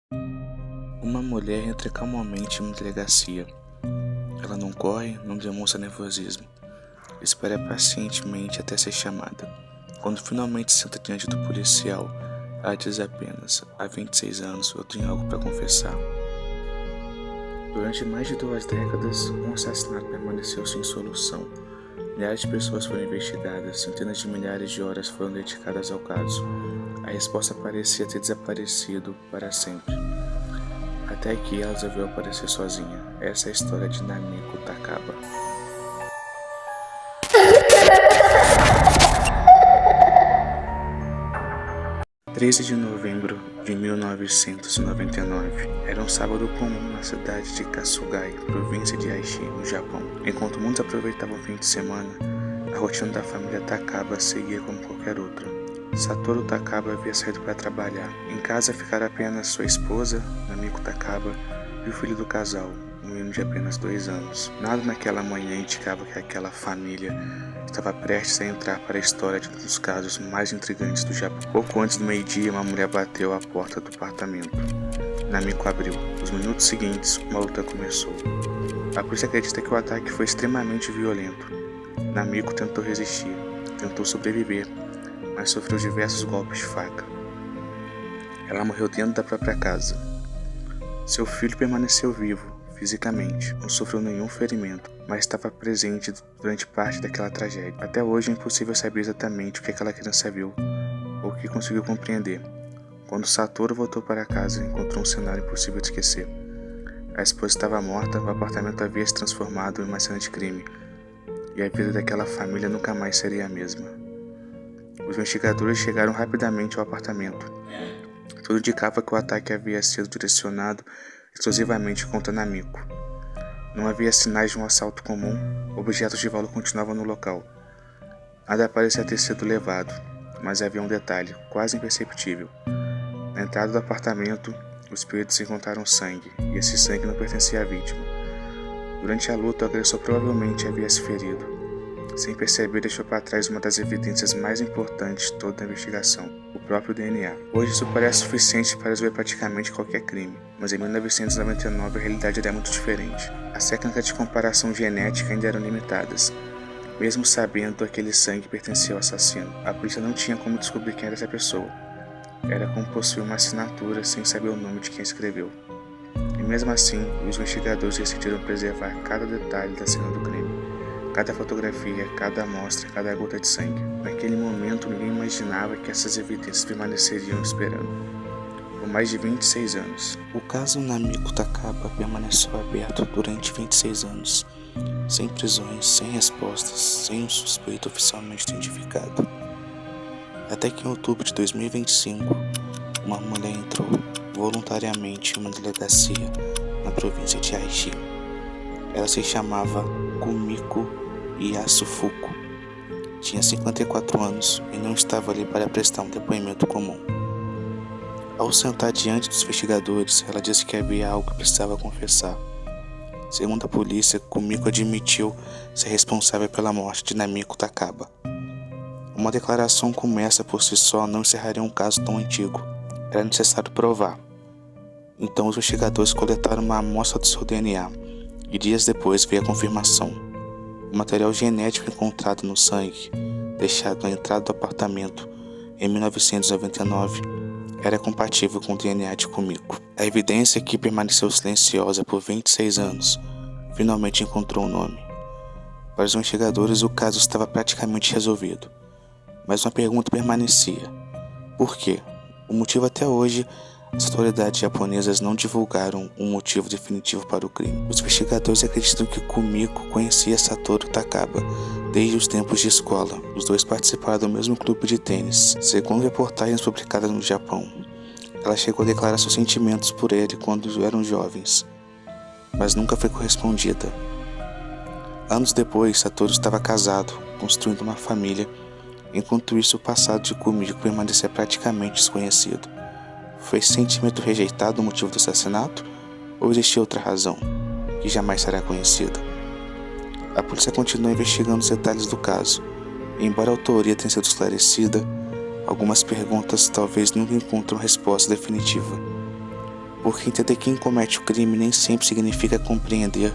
Uma mulher entra calmamente em uma delegacia. Ela não corre, não demonstra nervosismo. Espera pacientemente até ser chamada. Quando finalmente senta diante do policial, ela diz apenas: há 26 anos eu tenho algo para confessar. Durante mais de 2 décadas, um assassinato permaneceu sem solução. Milhares de pessoas foram investigadas, centenas de milhares de horas foram dedicadas ao caso. A resposta parecia ter desaparecido para sempre. Até que ela resolveu aparecer sozinha. Essa é a história de Namiko Takaba. 13 de novembro de 1999. Era um sábado comum na cidade de Kasugai, província de Aichi, no Japão. Enquanto muitos aproveitavam o fim de semana, a rotina da família Takaba seguia como qualquer outra. Satoru Takaba havia saído para trabalhar. Em casa ficara apenas sua esposa, Namiko Takaba, e o filho do casal, um menino de apenas 2 anos. Nada naquela manhã indicava que aquela família estava prestes a entrar para a história de um dos casos mais intrigantes do Japão. Pouco antes do meio-dia, uma mulher bateu à porta do apartamento. Namiko abriu. Nos minutos seguintes, uma luta começou. A polícia acredita que o ataque foi extremamente violento. Namiko tentou resistir, tentou sobreviver, mas sofreu diversos golpes de faca. Ela morreu dentro da própria casa. Seu filho permaneceu vivo, fisicamente, não sofreu nenhum ferimento, mas estava presente durante parte daquela tragédia. Até hoje é impossível saber exatamente o que aquela criança viu, ou o que conseguiu compreender. Quando Satoru voltou para casa, encontrou um cenário impossível de esquecer. A esposa estava morta, o apartamento havia se transformado em uma cena de crime, e a vida daquela família nunca mais seria a mesma. Os investigadores chegaram rapidamente ao apartamento. Tudo indicava que o ataque havia sido direcionado exclusivamente contra Namiko. Não havia sinais de um assalto comum, objetos de valor continuavam no local. Nada parecia ter sido levado, mas havia um detalhe, quase imperceptível. Na entrada do apartamento, os peritos encontraram sangue, e esse sangue não pertencia à vítima. Durante a luta, o agressor provavelmente havia se ferido. Sem perceber, deixou para trás uma das evidências mais importantes de toda a investigação, o próprio DNA. Hoje isso parece suficiente para resolver praticamente qualquer crime, mas em 1999 a realidade era muito diferente. As técnicas de comparação genética ainda eram limitadas. Mesmo sabendo que aquele sangue pertencia ao assassino, a polícia não tinha como descobrir quem era essa pessoa. Era como possuir uma assinatura sem saber o nome de quem escreveu. E mesmo assim, os investigadores decidiram preservar cada detalhe da cena do crime. Cada fotografia, cada amostra, cada gota de sangue. Naquele momento, ninguém imaginava que essas evidências permaneceriam esperando. Por mais de 26 anos. O caso Namiko Takaba permaneceu aberto durante 26 anos, sem prisões, sem respostas, sem um suspeito oficialmente identificado. Até que em outubro de 2025, uma mulher entrou voluntariamente em uma delegacia na província de Aichi. Ela se chamava Kumiko Yasufuku. Tinha 54 anos e não estava ali para prestar um depoimento comum. Ao sentar diante dos investigadores, ela disse que havia algo que precisava confessar. Segundo a polícia, Kumiko admitiu ser responsável pela morte de Namiko Takaba. Uma declaração como essa por si só não encerraria um caso tão antigo. Era necessário provar. Então os investigadores coletaram uma amostra do seu DNA e dias depois veio a confirmação. O material genético encontrado no sangue, deixado na entrada do apartamento em 1999, era compatível com o DNA de Kumiko. A evidência que permaneceu silenciosa por 26 anos finalmente encontrou um nome. Para os investigadores, o caso estava praticamente resolvido. Mas uma pergunta permanecia: por quê? O motivo até hoje, as autoridades japonesas não divulgaram um motivo definitivo para o crime. Os investigadores acreditam que Kumiko conhecia Satoru Takaba desde os tempos de escola. Os dois participaram do mesmo clube de tênis. Segundo reportagens publicadas no Japão, ela chegou a declarar seus sentimentos por ele quando eram jovens, mas nunca foi correspondida. Anos depois, Satoru estava casado, construindo uma família. Enquanto isso, o passado de Kumiko permanecia praticamente desconhecido. Foi esse sentimento rejeitado o motivo do assassinato? Ou existia outra razão, que jamais será conhecida? A polícia continua investigando os detalhes do caso. E embora a autoria tenha sido esclarecida, algumas perguntas talvez nunca encontram resposta definitiva. porque entender quem comete o crime nem sempre significa compreender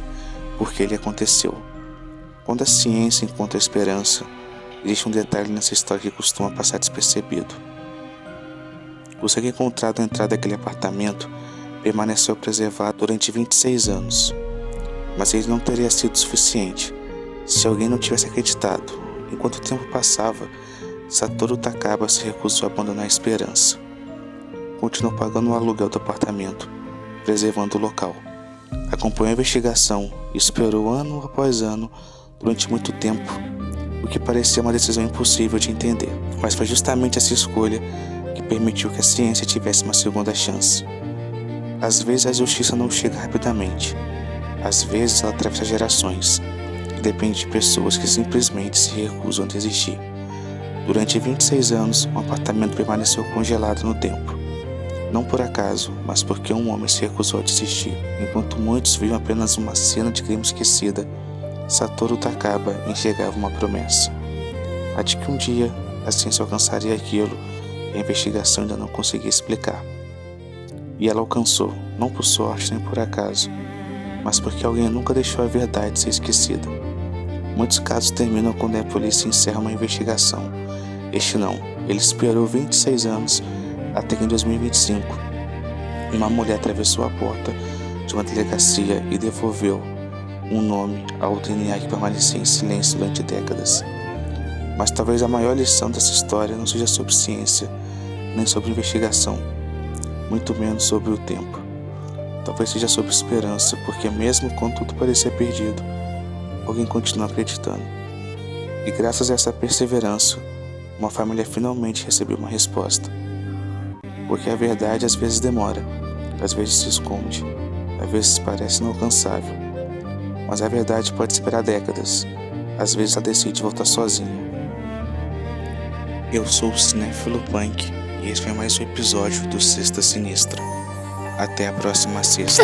por que ele aconteceu. Quando a ciência encontra esperança, existe um detalhe nessa história que costuma passar despercebido. O sangue encontrado na entrada daquele apartamento permaneceu preservado durante 26 anos, mas ele não teria sido suficiente se alguém não tivesse acreditado. Enquanto o tempo passava, Satoru Takaba se recusou a abandonar a esperança. Continuou pagando o aluguel do apartamento, preservando o local. Acompanhou a investigação e esperou ano após ano durante muito tempo, o que parecia uma decisão impossível de entender. Mas foi justamente essa escolha que permitiu que a ciência tivesse uma segunda chance. Às vezes a justiça não chega rapidamente. Às vezes ela atravessa gerações, e depende de pessoas que simplesmente se recusam a desistir. Durante 26 anos, um apartamento permaneceu congelado no tempo. Não por acaso, mas porque um homem se recusou a desistir. Enquanto muitos viam apenas uma cena de crime esquecida, Satoru Takaba enxergava uma promessa. A de que um dia a ciência alcançaria aquilo e a investigação ainda não conseguia explicar. E ela alcançou, não por sorte nem por acaso, mas porque alguém nunca deixou a verdade ser esquecida. Muitos casos terminam quando a polícia encerra uma investigação. Este não, ele esperou 26 anos até que em 2025, uma mulher atravessou a porta de uma delegacia e devolveu um nome ao DNA que permanecia em silêncio durante décadas. Mas talvez a maior lição dessa história não seja sobre ciência, nem sobre investigação, muito menos sobre o tempo. Talvez seja sobre esperança, porque mesmo quando tudo parecia perdido, alguém continua acreditando. E graças a essa perseverança, uma família finalmente recebeu uma resposta. Porque a verdade às vezes demora, às vezes se esconde, às vezes parece inalcançável. Mas a verdade pode esperar décadas, às vezes ela decide voltar sozinha. Eu sou o Cinéfilo Punk e esse foi mais um episódio do Sexta Sinistra. Até a próxima sexta.